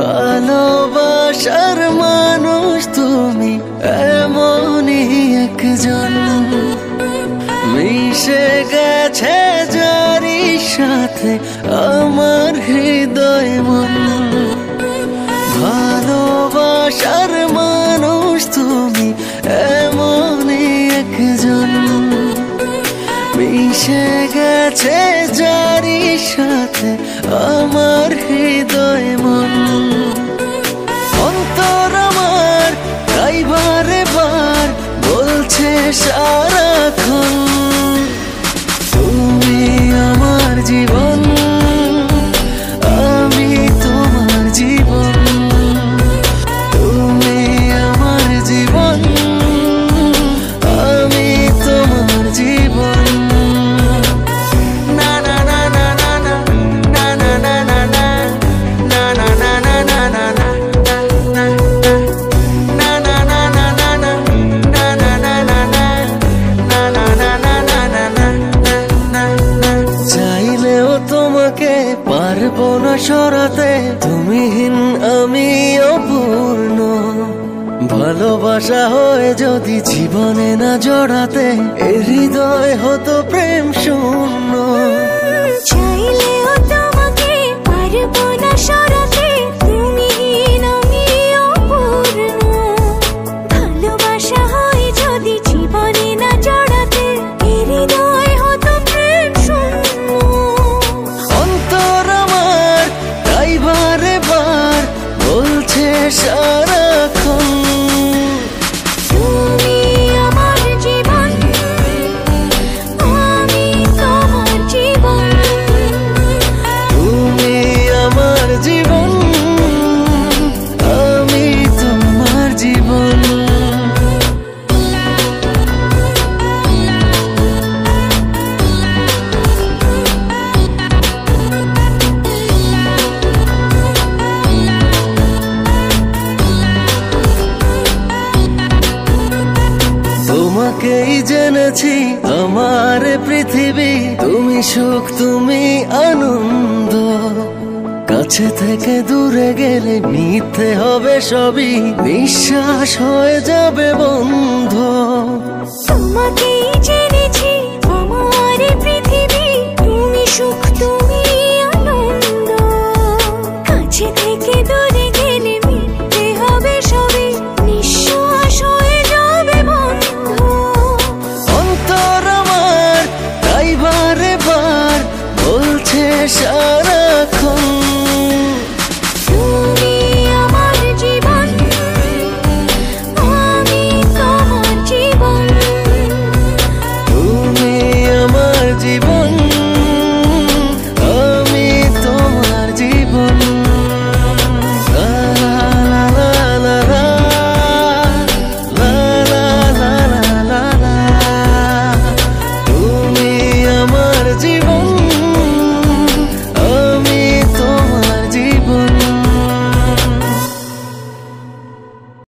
ভালোবাসার মানুষ তুমি এমনই একজন, মিশে গেছে যারি সাথে আমার হৃদয় মন। ভালোবাসার মানুষ তুমি এমনই একজন, মিশে গেছে যারি সাথে আমার হৃদয় মন। অন্তর আমার তাই বারে বার বলছে সারাক্ষণ, তুমি আমার জীবন, আমি তোমার জীবন। তুমি আমার জীবন, আমি তোমার জীবন। পারবো না সরাতে তুমিহীন আমি অপূর্ণ। ভালোবাসা হয়ে যদি জীবনে না জড়াতে এ হৃদয় হতো প্রেম শূন্য। চাইলেও তোমাকে পারবো না সরাতে তুমিহীন আমি অপূর্ণ। ভালোবাসা হয়ে যদি জীবনে না জড়াতে এ হৃদয় হতো প্রেম শূন্য। বারে বার বলছে সারাক্ষণ, তুমি আমার জীবন, আমি তোমার জীবন। তুমি আমার জীবন, আমি তোমার জীবন। তোমাকেই জেনেছি আমার পৃথিবী, তুমি সুখ তুমি আনন্দ। কাছে থেকে দূরে গেলে মিথ্যে হবে সবই, নিঃশ্বাস হয়ে যাবে বন্ধ। তোমাকেই জেনেছি আমার পৃথিবী, তুমি সুখ তুমি